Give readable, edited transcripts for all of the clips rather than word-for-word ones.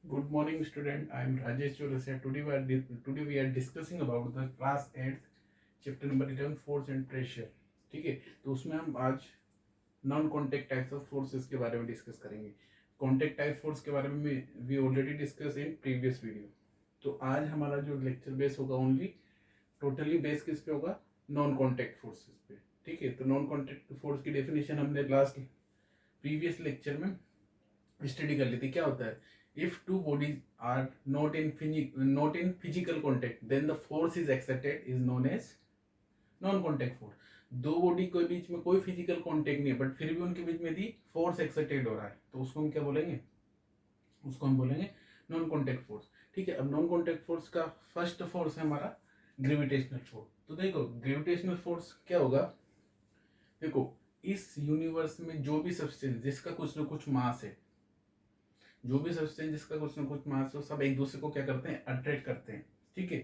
Good morning, student. I am Rajesh Chaurasia. Today we are discussing about the class 8 chapter number 11 force and pressure. ठीक है, तो उसमें हम आज non contact types of forces के बारे में डिस्कस करेंगे. कॉन्टेक्ट टाइप फोर्स के बारे में we already discuss in previous video. तो आज हमारा जो लेक्चर बेस होगा ओनली टोटली बेस किस पे होगा, नॉन कॉन्टेक्ट फोर्सेस पे. ठीक है, तो नॉन कॉन्टेक्ट फोर्स की डेफिनेशन हमने लास्ट प्रीवियस लेक्चर में स्टडी कर ली थी. क्या होता है, if two bodies are not in physical contact, then the force is exerted is known as non contact force. दो बॉडी के बीच में कोई फिजिकल कांटेक्ट नहीं है बट फिर भी उनके बीच में दी फोर्स एक्सर्टेड हो रहा है, तो उसको हम क्या बोलेंगे, उसको हम बोलेंगे नॉन कॉन्टेक्ट फोर्स. ठीक है, अब नॉन कॉन्टेक्ट फोर्स का फर्स्ट फोर्स है हमारा ग्रेविटेशनल फोर्स. तो देखो ग्रेविटेशनल फोर्स क्या होगा, देखो इस यूनिवर्स में जो भी सब्सटेंस जिसका कुछ ना कुछ मास है, जो भी सब्सटेंस जिसका कुछ ना कुछ मास हो, सब एक दूसरे को क्या करते हैं, अट्रैक्ट करते हैं. ठीक है,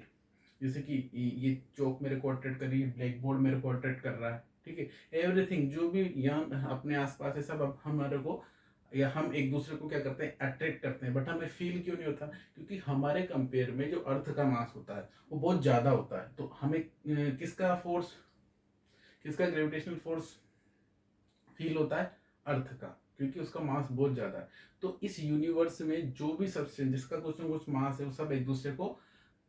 जैसे कि ये चौक मेरे को अट्रैक्ट कर रही है, ब्लैक बोर्ड मेरे को अट्रैक्ट कर रहा है. ठीक है, एवरीथिंग जो भी यहाँ अपने आसपास है सब अब हमारे को या हम एक दूसरे को क्या करते हैं, अट्रैक्ट करते हैं. बट हमें फील क्यों नहीं होता, क्योंकि हमारे कंपेयर में जो अर्थ का मास होता है वो बहुत ज़्यादा होता है. तो हमें किसका फोर्स, किसका ग्रेविटेशनल फोर्स फील होता है, अर्थ का, क्योंकि उसका मास बहुत ज़्यादा है. तो इस यूनिवर्स में जो भी सब्सटेंस जिसका कुछ ना कुछ मास है वो सब एक दूसरे को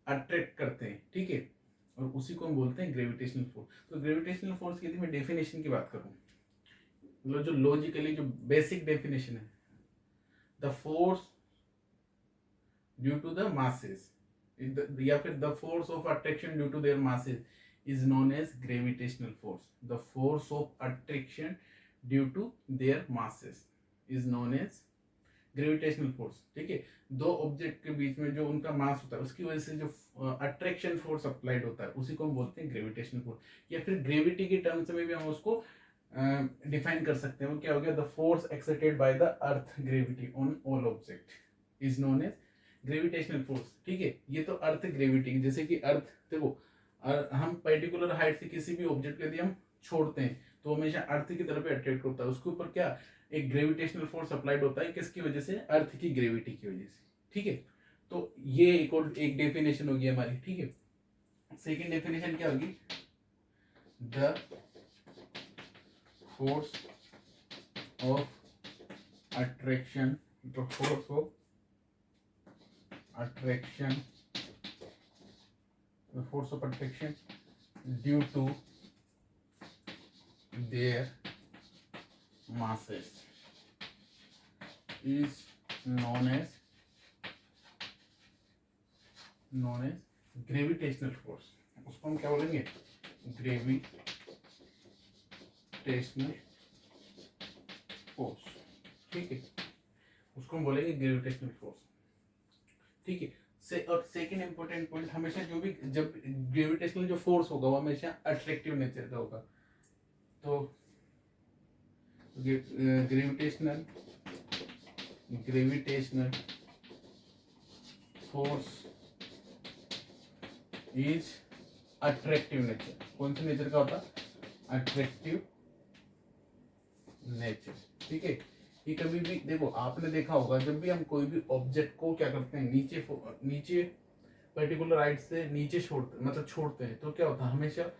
अट्रैक्ट करते हैं. ठीक है, और उसी को हम बोलते हैं ग्रेविटेशनल फोर्स. तो ग्रेविटेशनल फोर्स की यदि मैं डेफिनेशन की बात करूं, मतलब जो लॉजिकली जो बेसिक डेफिनेशन है, the force due to the masses या फिर the force of attraction due to their masses is known as gravitational force. The force of attraction due to their masses is known as gravitational force. ठीक है, दो object के बीच में जो उनका मास होता है उसकी वजह से जो अट्रैक्शन फोर्स अप्लाइड होता है उसी को हम बोलते हैं ग्रेविटेशनल फोर्स. या फिर ग्रेविटी के टर्म्स में भी हम उसको डिफाइन कर सकते हैं. वो क्या हो गया, the force exerted by the earth gravity on all object is known as gravitational force. ठीक है, ये तो अर्थ ग्रेविटी, जैसे कि अर्थ देखो हम पर्टिकुलर हाइट से किसी भी ऑब्जेक्ट को यदि हम छोड़ते हैं तो हमेशा अर्थ की तरफ अट्रैक्ट होता है. उसके ऊपर क्या एक ग्रेविटेशनल फोर्स अप्लाइड होता है, किसकी वजह से, अर्थ की ग्रेविटी की वजह से. ठीक है, तो ये एक डेफिनेशन होगी हमारी. ठीक है, सेकंड डेफिनेशन क्या होगी, the force of attraction, the force of attraction, the force of attraction due to their masses is known as gravitational force. उसको हम क्या बोलेंगे, ग्रेविटेशनल फोर्स. ठीक है, उसको हम बोलेंगे ग्रेविटेशनल फोर्स. ठीक है, और सेकंड इंपॉर्टेंट पॉइंट, हमेशा जो भी जब ग्रेविटेशनल जो फोर्स होगा वो हमेशा अट्रैक्टिव नेचर का होगा. तो gravitational force is attractive nature. कौन से नेचर का होता, अट्रैक्टिव नेचर. ठीक है, ये कभी भी देखो आपने देखा होगा जब भी हम कोई भी ऑब्जेक्ट को क्या करते हैं, नीचे पर्टिकुलर हाइट से नीचे छोड़ते हैं तो क्या होता है, हमेशा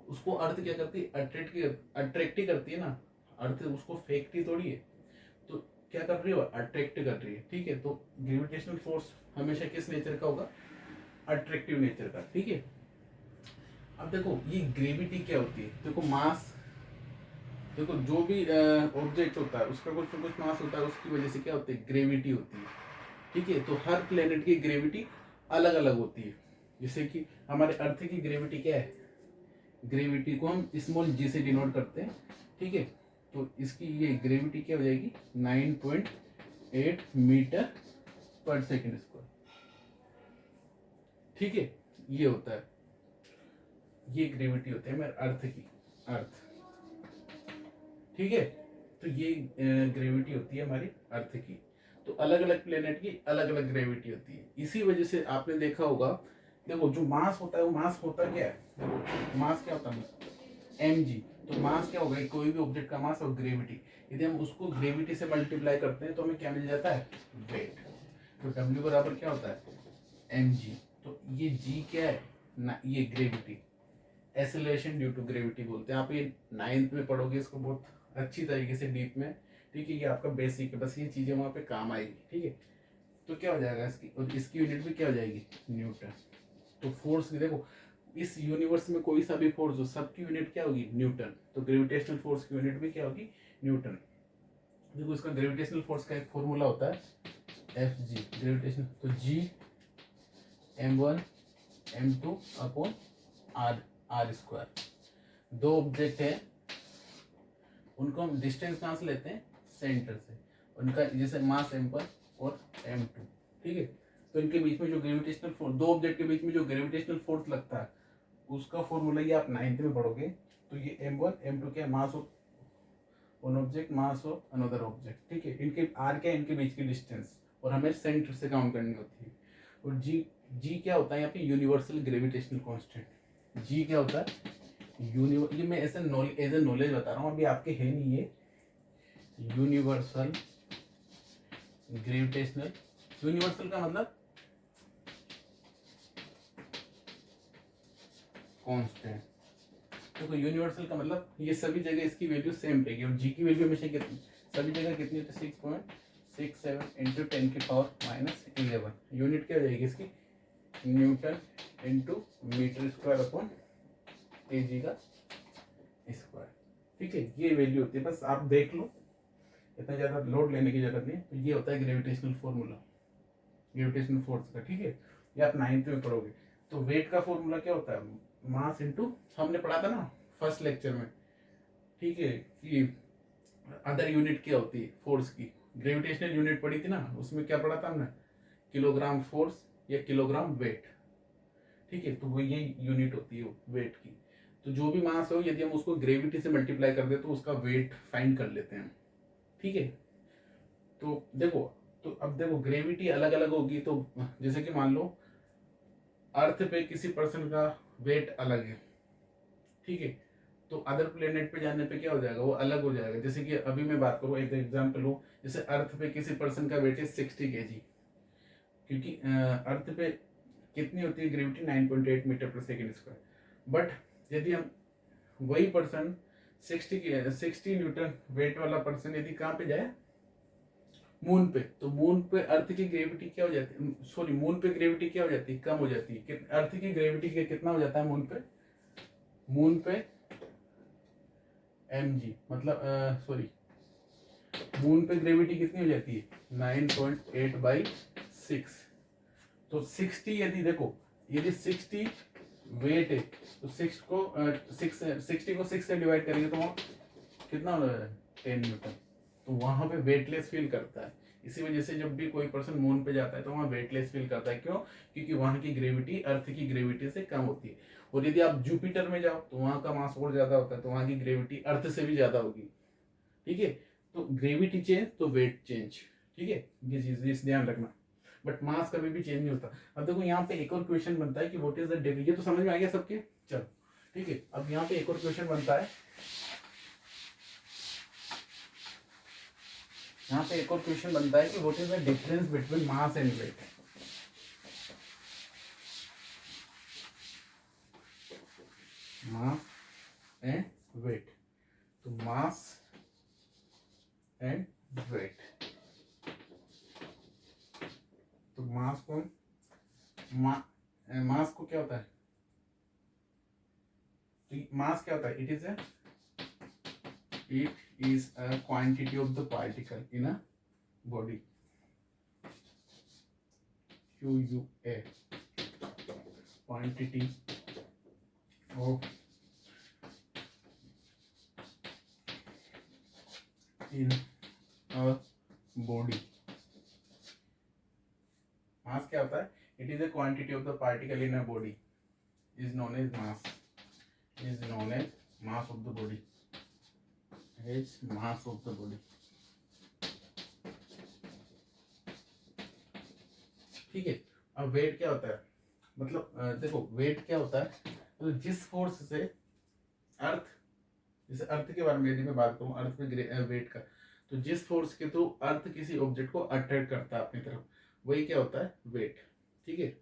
उसको अर्थ क्या करती है, अट्रैक्ट ही करती है ना. अर्थ उसको फेंकती थोड़ी है, तो क्या कर रही है, अट्रैक्ट कर रही है. ठीक है, तो ग्रेविटेशनल फोर्स हमेशा किस नेचर का होगा, अट्रैक्टिव नेचर का. ठीक है, अब देखो ये ग्रेविटी क्या होती है, देखो मास, देखो जो भी ऑब्जेक्ट होता है उसका कुछ ना कुछ मास होता है, उसकी वजह से क्या होती है, ग्रेविटी होती है. ठीक है, तो हर प्लेनेट की ग्रेविटी अलग अलग होती है. जैसे कि हमारे अर्थ की ग्रेविटी क्या है, ग्रेविटी को हम स्मॉल जी से डिनोट करते हैं. ठीक है, तो इसकी ये ग्रेविटी क्या हो जाएगी, 9.8 मीटर पर सेकेंड स्क्वायर. ठीक है, ये होता है, ये ग्रेविटी होती है मेरे अर्थ की, अर्थ. ठीक है, तो ये ग्रेविटी होती है हमारी अर्थ की. तो अलग अलग प्लेनेट की अलग अलग ग्रेविटी होती है. इसी वजह से आपने देखा होगा, देखो जो मास होता है वो मास होता क्या है, देखो मास क्या होता है, mg. तो मास क्या होगा, कोई भी ऑब्जेक्ट का मास और ग्रेविटी, यदि हम उसको ग्रेविटी से मल्टीप्लाई करते हैं तो हमें क्या मिल जाता है, वेट. तो W बराबर क्या होता है mg। तो ये g क्या है ना, ये gravity, acceleration due to gravity बोलते हैं। आप ये 9th में पढ़ोगे इसको बहुत अच्छी तरीके से डीप में, ठीक है। ये आपका बेसिक है, बस ये चीजें वहां पे काम आएगी, ठीक है। तो क्या हो जाएगा इसकी, और इसकी यूनिट भी क्या हो जाएगी, न्यूटन। तो फोर्स की देखो, इस यूनिवर्स में कोई सा भी फोर्स हो, सबकी यूनिट क्या होगी, न्यूटन। तो ग्रेविटेशनल फोर्स की यूनिट भी क्या होगी, न्यूटन। देखो इसका ग्रेविटेशनल फोर्स का एक फॉर्मूला होता है एफ जी ग्रेविटेशन। तो G m1 m2 upon R square. दो ऑब्जेक्ट है, उनको हम डिस्टेंस कहाँ से लेते हैं, सेंटर से। उनका जैसे मास m1 और m2, ठीक है। तो इनके बीच में जो ग्रेविटेशनल फोर्स, दो ऑब्जेक्ट के बीच में जो ग्रेविटेशनल फोर्स लगता है, उसका फॉर्मूला ये आप 9th में पढ़ोगे। तो ये m1 m2 क्या, mass of one object, mass of another object, ठीक है। इनके आर क्या है, इनके बीच की डिस्टेंस, और हमें सेंटर से काउंट करनी होती है। और जी क्या होता है यहाँ पे, यूनिवर्सल ग्रेविटेशनल कांस्टेंट। जी क्या होता है, ये मैं ऐसे एज ए नॉलेज बता रहा हूँ, अभी आपके है नहीं ये। यूनिवर्सल ग्रेविटेशनल, यूनिवर्सल का मतलब कांस्टेंट। देखो यूनिवर्सल का मतलब ये सभी जगह इसकी वैल्यू सेम रहेगी, और जी की वैल्यू हमेशा कितनी, सभी जगह कितनी होती है, 6.67 इंटू 10 की पावर -11। यूनिट क्या हो जाएगी इसकी, newton into meter square upon एजी का स्क्वायर, ठीक है। ये वैल्यू होती है, बस आप देख लो, इतना ज़्यादा लोड लेने की जरूरत नहीं। तो ये होता है ग्रेविटेशनल फॉर्मूला, ग्रेविटेशनल फोर्स का, ठीक है। ये आप 9th में पढ़ोगे। तो वेट का फॉर्मूला क्या होता है, मास इंटू, हमने पढ़ा था ना फर्स्ट लेक्चर में, ठीक है, कि अदर यूनिट क्या होती है फोर्स की। ग्रेविटेशनल यूनिट पढ़ी थी ना, उसमें क्या पढ़ा था हमने, किलोग्राम फोर्स या किलोग्राम वेट, ठीक है। तो वो ये यूनिट होती है वेट की। तो जो भी मास हो, यदि हम उसको ग्रेविटी से मल्टीप्लाई कर दे तो उसका वेट फाइंड कर लेते हैं, ठीक है। तो देखो, तो अब देखो ग्रेविटी अलग अलग होगी, तो जैसे कि मान लो अर्थ पे किसी पर्सन का वेट अलग है, ठीक है। तो अदर प्लेनेट पे जाने पे क्या हो जाएगा, वो अलग हो जाएगा। जैसे कि अभी मैं बात करूँ, एक एग्जाम्पल लूँ, जैसे अर्थ पे किसी पर्सन का वेट है 60 kg, क्योंकि अर्थ पे कितनी होती है ग्रेविटी, 9.8 मीटर पर सेकेंड स्क्वायर। बट यदि हम वही पर्सन 60 न्यूटन वेट वाला पर्सन यदि कहाँ पे जाए, मून पे, तो मून पे अर्थ की ग्रेविटी क्या हो जाती है, सॉरी मून पे ग्रेविटी क्या हो जाती है, कम हो जाती है। अर्थ की ग्रेविटी के कितना हो जाता है मून पे, मून पे mg, मतलब सॉरी, मून पे ग्रेविटी कितनी हो जाती है, 9.8/6। तो 60 यदि देखो, यदि 60 वेट है, तो 60 को 6 से डिवाइड करेंगे तो कितना हो रहा है, 10 न्यूटन। तो वहां पे वेटलेस फील करता है। इसी वजह से जब भी कोई पर्सन मून पे जाता है तो वहाँ वेटलेस फील करता है। क्यों, क्योंकि वहाँ की ग्रेविटी अर्थ की ग्रेविटी से कम होती है। और यदि आप जुपिटर में जाओ तो वहाँ का मास और ज्यादा होता है, तो वहाँ की ग्रेविटी अर्थ से भी ज्यादा होगी, ठीक है। तो ग्रेविटी चेंज तो वेट चेंज, ठीक है, ये चीज ध्यान रखना। बट मास कभी भी चेंज नहीं होता। अब देखो यहाँ पे एक और क्वेश्चन बनता है कि व्हाट इज द डेफिनेशन, ये तो समझ में आ गया सबके, चलो ठीक है। अब यहाँ पे एक और क्वेश्चन बनता है, यहाँ पे एक और क्वेश्चन बनता है कि what is the difference between mass and weight. Mass and weight, तो मास एंड वेट, तो मास को मास को क्या होता है, तो मास क्या होता है, it is a quantity of the particle in a body, QUA, quantity of in a body। मास क्या होता है, it is a quantity of the particle in a body is known as mass, is known as mass of the body, is mass of the body, ठीक है। अब wait क्या होता है, मतलब देखो वेट क्या होता है, तो जिस फोर्स से अर्थ, जैसे अर्थ के बारे में यदि मैं बात करूं, अर्थ पे वेट का, तो जिस फोर्स के थ्रू अर्थ किसी ऑब्जेक्ट को अट्रैक्ट करता है अपनी तरफ, वही क्या होता है, वेट। ठीक है,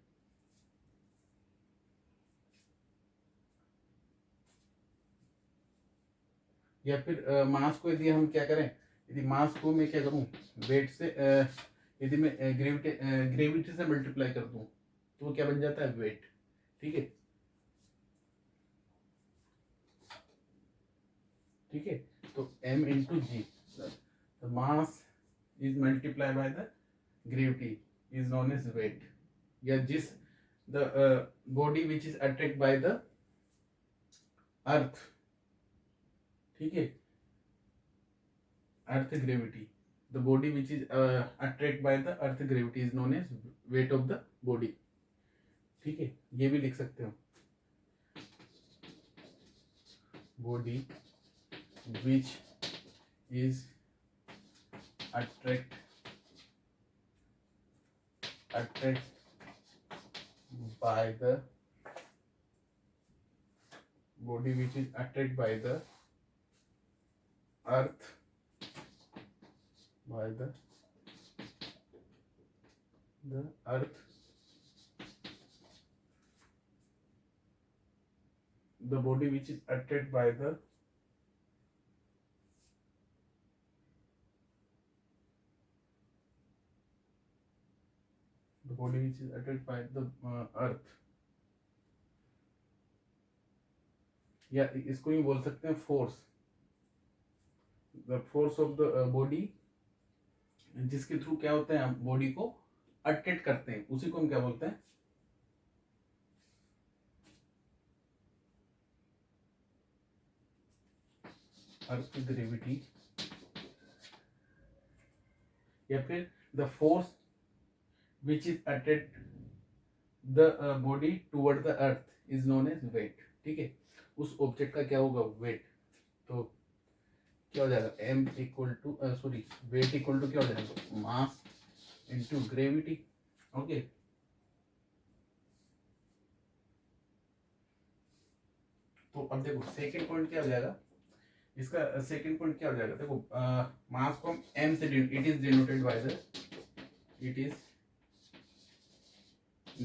या फिर मास को यदि हम क्या करें, यदि मास को मैं क्या करूं, वेट से यदि मैं ग्रेविटी से मल्टीप्लाई कर दूं तो वो क्या बन जाता है, वेट। ठीक है, ठीक है, तो m into G, the mass is multiply by the gravity is known as weight. या जिस the body which is attract by the earth, ठीक है, earth gravity, the body which is attract by the earth gravity is known as weight of the body. ठीक है, ये भी लिख सकते हो, body which is attract by the body which is attracted by the earth, by the earth, the body which is attracted by the body which is attracted by the earth, या इसको ही बोल सकते हैं force, the force of the body, जिसके through क्या होता है, हम बॉडी को अट्रैक्ट करते हैं, उसी को हम क्या बोलते हैं, अर्थ ग्रेविटी, या फिर the force which is attract the body toward the earth is known as weight. ठीक है, उस ऑब्जेक्ट का क्या होगा, वेट। तो क्या हो जाएगा, m equal to sorry weight equal to क्या हो जाएगा, मास इंटू ग्रेविटी। ओके, तो अब देखो सेकेंड पॉइंट क्या हो जाएगा, इसका सेकेंड पॉइंट क्या हो जाएगा, देखो मास को हम m से, it is denoted by the, it is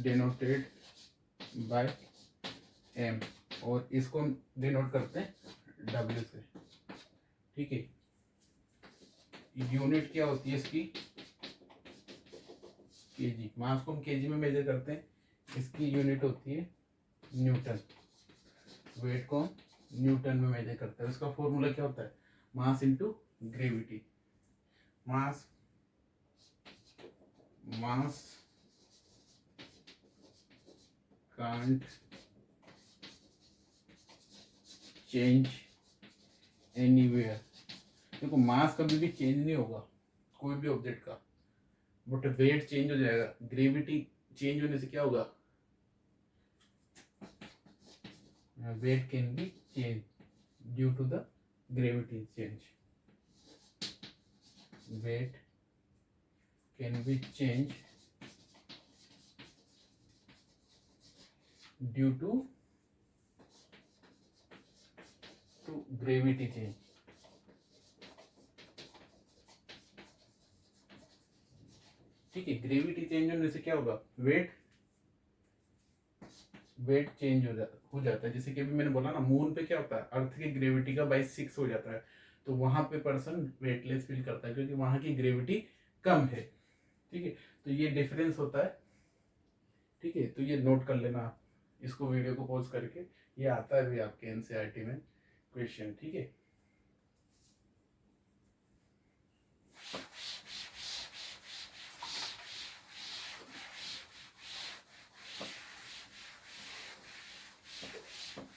denoted by m, और इसको हम डिनोट करते हैं w से। ठीक है, यूनिट क्या होती है इसकी, केजी। मास को हम केजी में मेजर करते हैं, इसकी यूनिट होती है न्यूटन। वेट को हम न्यूटन में मेजर करते हैं। इसका फॉर्मूला क्या होता है, mass into gravity. Mass can't change anywhere. देखो मास कभी भी चेंज नहीं होगा कोई भी ऑब्जेक्ट का, बट वेट चेंज हो जाएगा। ग्रेविटी चेंज होने से क्या होगा, weight can be change due to the gravity change. Weight can be change due to gravity change. ठीक है, ग्रेविटी चेंज होने से क्या होगा, वेट चेंज हो जाता है। जैसे कि अभी मैंने बोला ना, मून पे क्या होता है, अर्थ की ग्रेविटी का बाई 6 हो जाता है, तो वहां पे पर्सन वेटलेस फील करता है क्योंकि वहां की ग्रेविटी कम है। ठीक है, तो ये डिफरेंस होता है। ठीक है, तो ये नोट कर लेना आप, इसको वीडियो को पॉज करके, ये आता है भी आपके एनसीईआरटी में क्वेश्चन। ठीक है,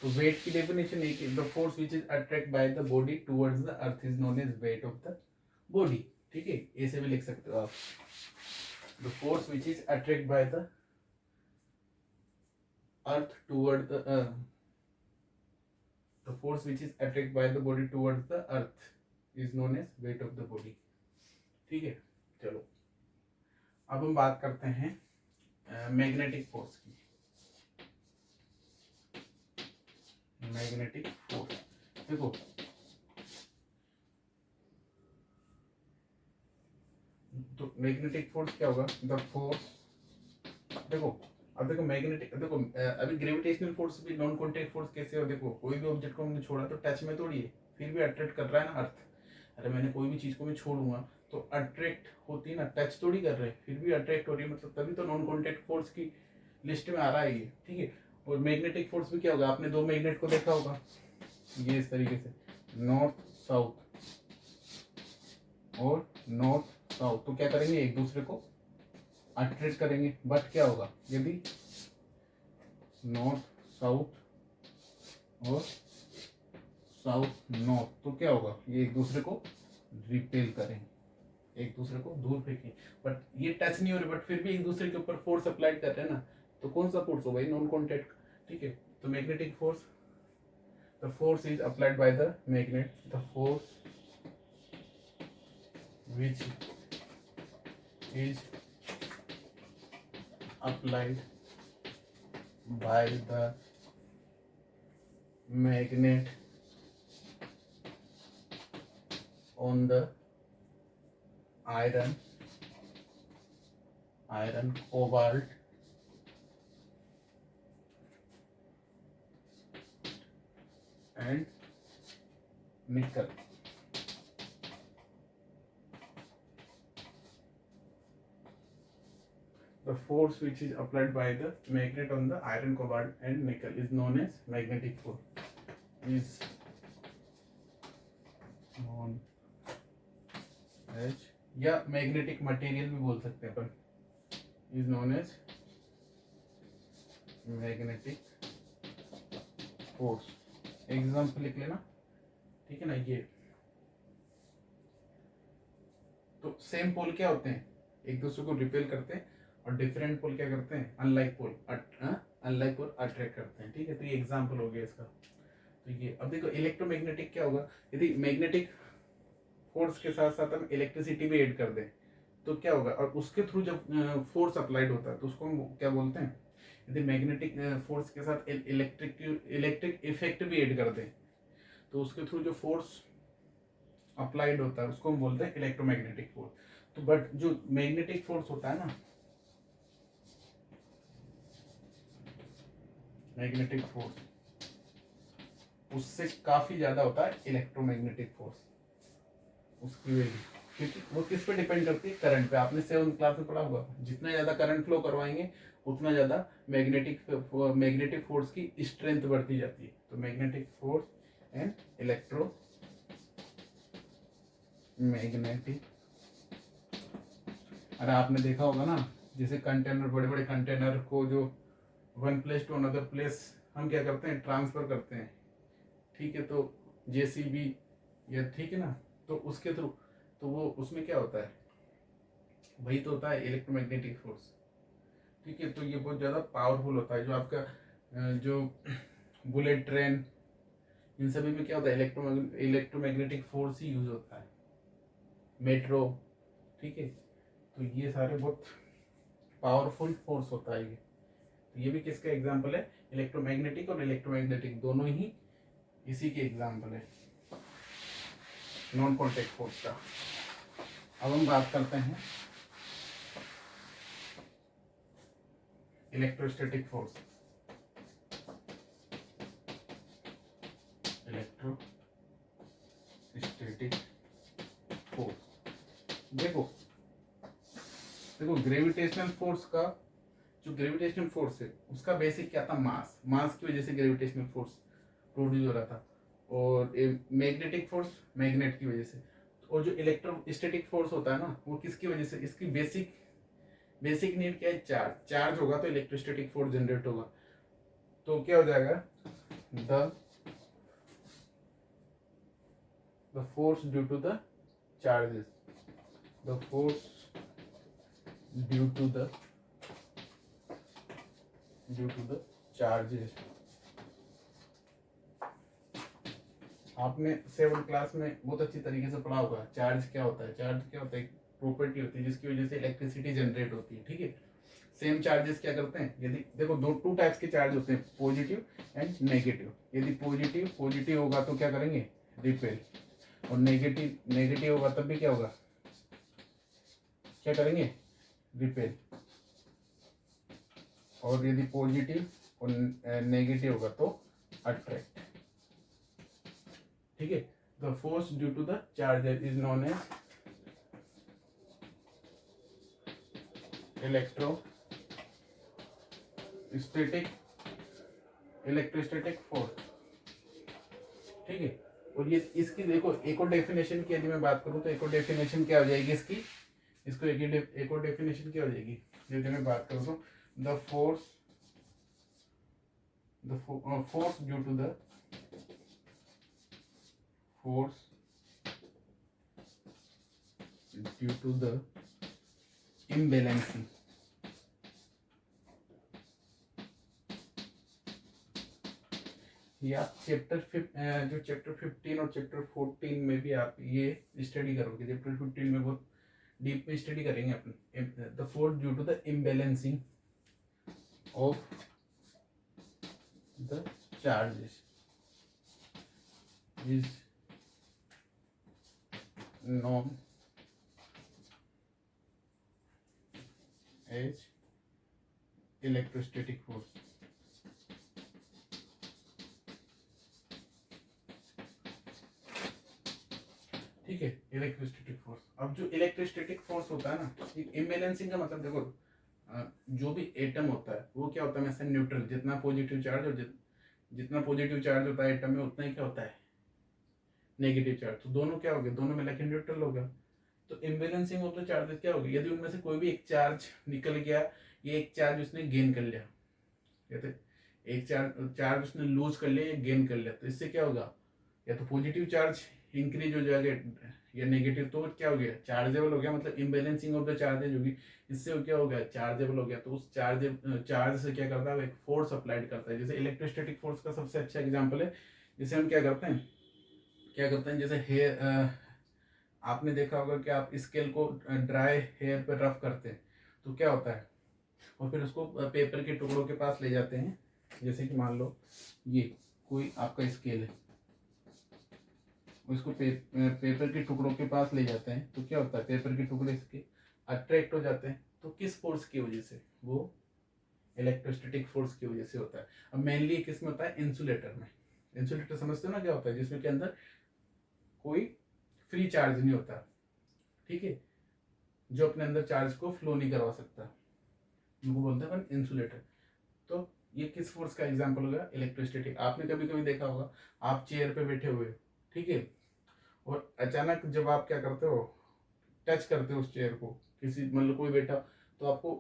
तो वेट की डेफिनेशन एक, the force which is attract by the body towards the earth is known as weight of the body. ठीक है, ऐसे भी लिख सकते हो आप, the force which is attract by the earth toward the force which is attracted by the body towards the earth is known as weight of the body। ठीक है, चलो अब हम बात करते हैं मैग्नेटिक फोर्स की। मैग्नेटिक फोर्स, देखो तो मैग्नेटिक फोर्स क्या होगा, द फोर्स, देखो अब देखो मैग्नेटिक, देखो अभी ग्रेविटेशनल फोर्स भी नॉन कॉन्टैक्ट फोर्स कैसे हो, देखो कोई भी ऑब्जेक्ट को हमने छोड़ा तो टच में तोड़ी है, फिर भी अट्रैक्ट कर रहा है ना अर्थ। अरे मैंने कोई भी चीज को मैं छोड़ूंगा तो अट्रैक्ट होती है ना, टच थोड़ी कर रहे हैं, फिर भी अट्रैक्ट हो रही है, मतलब तभी तो नॉन कॉन्टैक्ट फोर्स की लिस्ट में आ रहा है ये, ठीक है। और मैग्नेटिक फोर्स भी क्या होगा, आपने दो मैग्नेट को देखा होगा ये इस तरीके से, नॉर्थ साउथ और नॉर्थ साउथ, तो क्या करेंगे एक दूसरे को अट्रैक्ट करेंगे, बट क्या होगा यदि नॉर्थ साउथ और साउथ नॉर्थ, तो क्या होगा ये एक दूसरे को रिपेल करेंगे, एक दूसरे को दूर फेंकेंगे, बट ये टच नहीं हो रहे, बट फिर भी एक दूसरे के ऊपर फोर्स अप्लाइड कर रहे हैं ना, तो कौन सा फोर्स होगा, नॉन कॉन्टैक्ट, ठीक है। तो magnetic force, the force is applied by the magnet, the force which is applied by the magnet on the iron, cobalt and nickel. The force which is applied by the magnet on the iron, cobalt and nickel is known as magnetic force. Is known as, या magnetic material भी बोल सकते हैं अपन, is known as magnetic force. Example लिख लेना, ठीक है ना। ये तो सेम पोल क्या होते हैं, एक दूसरे को रिपेल करते हैं, और डिफरेंट पोल क्या करते हैं, अनलाइक पोल अट्रैक्ट करते हैं, ठीक है। तो ये एग्जाम्पल हो गया इसका। तो ये अब देखो इलेक्ट्रोमैग्नेटिक क्या होगा, यदि मैग्नेटिक फोर्स के साथ साथ हम इलेक्ट्रिसिटी भी ऐड कर दें तो क्या होगा, और उसके थ्रू जब फोर्स अप्लाइड होता है तो उसको हम क्या बोलते हैं, यदि मैग्नेटिक फोर्स के साथ इलेक्ट्रिक इफेक्ट भी ऐड कर दें तो उसके थ्रू जो फोर्स अप्लाइड होता है उसको हम बोलते हैं इलेक्ट्रोमैग्नेटिक फोर्स। तो बट जो मैग्नेटिक फोर्स होता है ना, मैग्नेटिक फोर्स उससे काफी ज्यादा होता है इलेक्ट्रोमैग्नेटिक फोर्स, उसकी वैल्यू, क्योंकि वो किस पे डिपेंड करती है, करंट पे। आपने 7th क्लास में पढ़ा होगा, जितना ज्यादा करंट फ्लो करवाएंगे उतना ज्यादा मैग्नेटिक फोर्स की स्ट्रेंथ बढ़ती जाती है। तो magnetic force and electro magnetic, अरे आपने देखा होगा ना, जैसे कंटेनर, बड़े बड़े कंटेनर को जो one place to another place हम क्या करते हैं, ट्रांसफर करते हैं, ठीक है। तो जेसीबी या, ठीक है ना, तो उसके थ्रू, तो वो उसमें क्या होता है, वही तो होता है इलेक्ट्रोमैग्नेटिक फोर्स, ठीक है। तो ये बहुत ज़्यादा पावरफुल होता है। जो आपका जो बुलेट ट्रेन, इन सभी में क्या होता है, इलेक्ट्रोमैग्नेटिक फोर्स ही यूज होता है, मेट्रो, ठीक है। तो ये सारे बहुत पावरफुल फोर्स होता है ये। तो ये भी किसका एग्जाम्पल है, इलेक्ट्रोमैग्नेटिक, और इलेक्ट्रोमैग्नेटिक दोनों ही इसी के एग्जाम्पल है नॉन कॉन्टैक्ट फोर्स का। अब हम बात करते हैं इलेक्ट्रोस्टैटिक फोर्स। इलेक्ट्रोस्टैटिक फोर्स, देखो ग्रेविटेशनल फोर्स का, जो ग्रेविटेशनल फोर्स है उसका बेसिक क्या था, मास की वजह से ग्रेविटेशनल फोर्स प्रोड्यूस हो रहा था, और मैग्नेटिक फोर्स मैग्नेट की वजह से। और जो इलेक्ट्रोस्टैटिक फोर्स होता है ना, वो किसकी वजह से, इसकी बेसिक नीड क्या है, चार्ज होगा तो इलेक्ट्रोस्टैटिक फोर्स जनरेट होगा। तो क्या हो जाएगा, the force due to the charges, the force due to the charges. आपने 7th क्लास में बहुत अच्छी तरीके से पढ़ा होगा, चार्ज क्या होता है। चार्ज क्या होता है, एक प्रॉपर्टी होती है जिसकी वजह से इलेक्ट्रिसिटी जनरेट होती है, ठीक है। सेम चार्जेस क्या करते हैं, यदि देखो टू टाइप्स के चार्ज होते हैं, पॉजिटिव एंड नेगेटिव। यदि पॉजिटिव होगा तो क्या करेंगे, रिपेल, और नेगेटिव होगा तब भी क्या होगा, क्या करेंगे, रिपेल, और यदि पॉजिटिव और नेगेटिव होगा तो अट्रैक्ट। ठीक है, the force due to the charger is known as electrostatic force. ठीक है, और ये इसकी देखो एक और डेफिनेशन की यदि मैं बात करूं तो एक और डेफिनेशन क्या हो जाएगी इसकी, इसको एक और डेफिनेशन क्या हो जाएगी यदि मैं बात करूं तो the force due to the imbalancing. ये आप जो चैप्टर 15 और चैप्टर 14 में भी आप ये स्टडी करोगे। चैप्टर 15 में बहुत डीप में स्टडी करेंगे अपने the force due to the imbalancing of the charges is known as electrostatic force. ठीक है, इलेक्ट्रोस्टैटिक फोर्स। अब जो इलेक्ट्रोस्टैटिक फोर्स होता है ना, इम्बैलेंसिंग का मतलब देखो जो भी एटम होता है वो क्या होता है वैसे न्यूट्रल, जितना पॉजिटिव चार्ज और जितना पॉजिटिव चार्ज होता है एटम में उतना ही क्या होता है नेगेटिव चार्ज, तो दोनों क्या हो गए, दोनों में लेकिन न्यूट्रल होगा। तो इम्बैलेंसिंग ऑफ द चार्जेस क्या होगी, यदि उनमें से कोई भी एक चार्ज निकल गया, ये एक चार्ज उसने गेन कर लिया, कहते एक चार्ज उसने लूज कर लिया या गेन कर लिया, तो इससे क्या होगा, या तो पॉजिटिव चार्ज इंक्रीज हो जाएगा या नेगेटिव, तो क्या हो गया चार्जेबल हो गया, मतलब इम्बैलेंसिंग ऑफ द चार्जेज होगी, इससे क्या हो गया चार्जेबल हो गया। तो उस चार्ज से क्या करता है, एक फोर्स अप्लाइड करता है। जैसे इलेक्ट्रोस्टैटिक फोर्स का सबसे अच्छा एग्जांपल है, जैसे हम क्या करते हैं जैसे हेयर, आपने देखा होगा कि आप स्केल को ड्राई हेयर पर रफ करते हैं तो क्या होता है, और फिर उसको पेपर के टुकड़ों के पास ले जाते हैं। जैसे कि मान लो ये कोई आपका स्केल है, उसको पेपर के टुकड़ों के पास ले जाते हैं तो क्या होता है, पेपर के टुकड़े इसके अट्रैक्ट हो जाते हैं। तो किस फोर्स की वजह से, वो इलेक्ट्रोस्टैटिक फोर्स की वजह से होता है। अब मेनली किस में होता है, इंसुलेटर में। इंसुलेटर समझते हो ना क्या होता है, जिसमें के अंदर कोई फ्री चार्ज नहीं होता। ठीक है, जो अपने अंदर चार्ज को फ्लो नहीं करवा सकता, उनको बोलते हैं इंसुलेटर। तो ये किस फोर्स का एग्जांपल होगा, इलेक्ट्रोस्टैटिक। आपने कभी कभी देखा होगा, आप चेयर पे बैठे हुए, ठीक है, और अचानक जब आप क्या करते हो, टच करते हो उस चेयर को, किसी मतलब कोई बैठा, तो आपको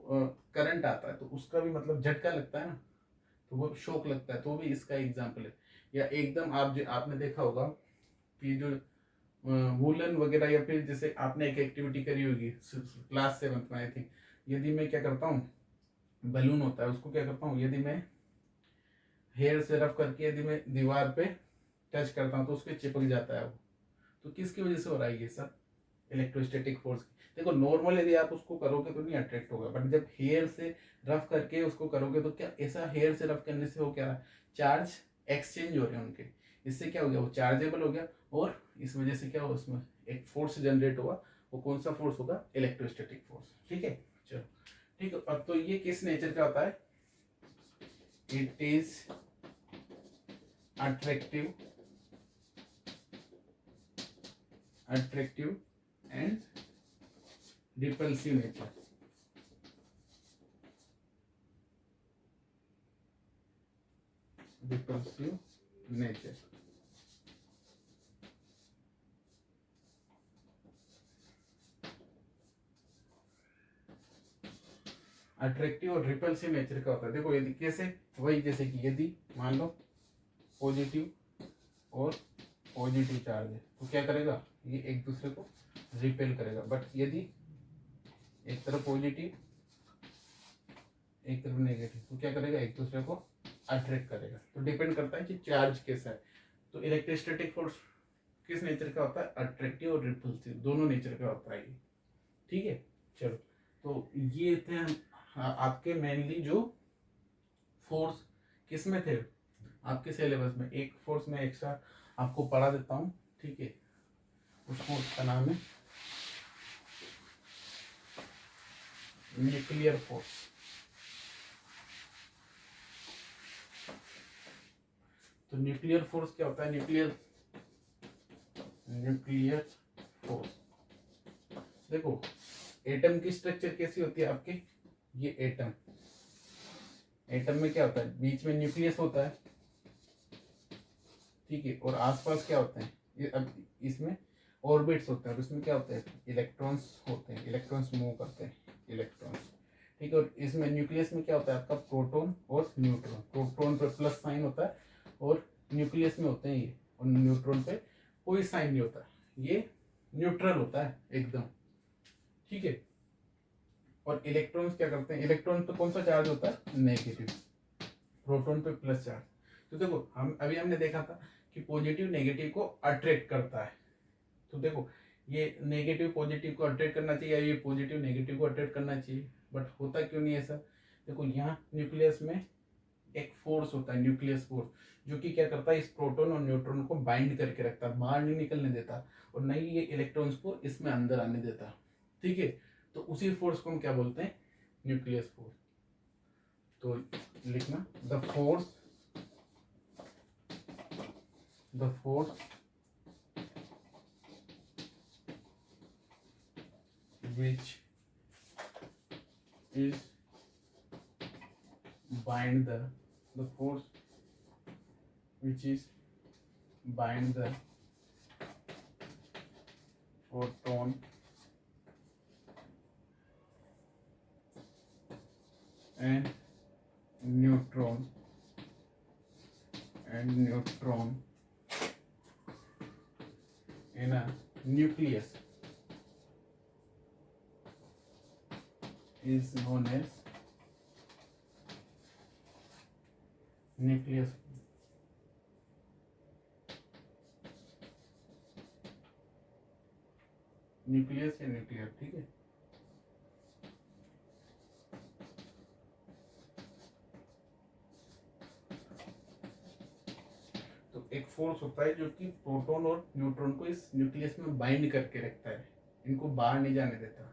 करंट आता है, तो उसका भी मतलब झटका लगता है ना, तो वो शॉक लगता है, तो भी इसका एग्जांपल है। या एकदम आपने देखा होगा कि जो वूलन वगैरह, या फिर जैसे आपने एक एक्टिविटी करी होगी क्लास 7th में आई थिंक, यदि मैं क्या करता हूँ, बलून होता है उसको क्या करता हूँ, यदि मैं हेयर से रफ करके यदि मैं दीवार पे टच करता हूँ तो उसके चिपक जाता है वो, तो किसकी वजह से हो रहा है ये सब, इलेक्ट्रोस्टैटिक फोर्स। देखो नॉर्मल यदि आप उसको करोगे तो नहीं अट्रैक्ट होगा, बट जब हेयर से रफ करके उसको करोगे तो क्या ऐसा हेयर से रफ करने से हो क्या रहा है, चार्ज एक्सचेंज हो रहे हैं उनके, इससे क्या हो गया, वो चार्जेबल हो गया, और इस वजह से क्या हो, उसमें एक फोर्स जनरेट हुआ। वो कौन सा फोर्स होगा, इलेक्ट्रोस्टैटिक फोर्स। ठीक है, चलो ठीक है। अब तो ये किस नेचर का होता है, it is attractive and repulsive nature। repulsive nature। Attractive और रिपल्सिव नेचर का होता है। देखो यदि कैसे, वही जैसे कि यदि मान लो पॉजिटिव और पॉजिटिव चार्ज है तो क्या करेगा, ये एक दूसरे को रिपेल करेगा। बट यदि एक तरफ पॉजिटिव एक तरफ नेगेटिव तो क्या करेगा, एक दूसरे को अट्रैक्ट करेगा। तो डिपेंड करता है कि चार्ज कैसा है। तो इलेक्ट्रोस्टैटिक फोर्स किस नेचर का होता है, अट्रैक्टिव और रिपल्सिव, दोनों नेचर का होता है ये। ठीक है, चलो तो ये थे आपके मेनली जो फोर्स किस में थे आपके सिलेबस में। एक फोर्स में एक्स्ट्रा आपको पढ़ा देता हूँ, ठीक है, उस फोर्स का नाम है न्यूक्लियर फोर्स। तो न्यूक्लियर फोर्स क्या होता है? न्यूक्लियर फोर्स, देखो एटम की स्ट्रक्चर कैसी होती है आपके, ये एटम में क्या होता है, बीच में न्यूक्लियस होता है, ठीक है, और आसपास क्या होते हैं, ये अब इसमें ऑर्बिट्स होते हैं, और इसमें क्या होता है, इलेक्ट्रॉन्स होते हैं, इलेक्ट्रॉन्स मूव करते हैं, इलेक्ट्रॉन्स, ठीक है। और इसमें न्यूक्लियस में क्या होता है आपका, प्रोटॉन और न्यूट्रॉन, प्रोटॉन पे प्लस साइन होता है और न्यूक्लियस में होते हैं ये, और न्यूट्रॉन पे कोई साइन नहीं होता, ये न्यूट्रल होता है एकदम, ठीक है। और इलेक्ट्रॉन्स क्या करते हैं, इलेक्ट्रॉन पे कौन सा चार्ज होता है, नेगेटिव, प्रोटॉन पे प्लस चार्ज। तो देखो हमने देखा था कि पॉजिटिव नेगेटिव को अट्रैक्ट करता है, तो देखो ये नेगेटिव पॉजिटिव को अट्रैक्ट करना चाहिए, या ये पॉजिटिव नेगेटिव को अट्रैक्ट करना चाहिए, बट होता क्यों नहीं ऐसा। देखो यहाँ न्यूक्लियस में एक फोर्स होता है, न्यूक्लियस फोर्स, जो कि क्या करता है, इस प्रोटॉन और न्यूट्रॉन को बाइंड करके रखता है, बाहर नहीं निकलने देता, और नहीं ये इलेक्ट्रॉन्स को इसमें अंदर आने देता, ठीक है। तो उसी फोर्स को हम क्या बोलते हैं, न्यूक्लियस फोर्स। तो लिखना, the force which is bind the force which is bind the proton and neutron in a nucleus is known as nucleus। Nucleus या न्यूक्लियर, ठीक है। तो एक फोर्स होता है जो कि प्रोटॉन और न्यूट्रॉन को इस न्यूक्लियस में बाइंड करके रखता है, इनको बाहर नहीं जाने देता,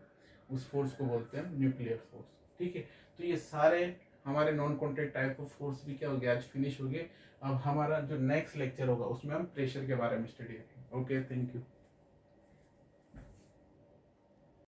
उस फोर्स को बोलते हैं न्यूक्लियर फोर्स, ठीक है। तो ये सारे हमारे non contact type of force भी क्या हो गया, आज फिनिश हो गए। अब हमारा जो नेक्स्ट लेक्चर होगा उसमें हम प्रेशर के बारे में स्टडी करेंगे। Okay, thank you.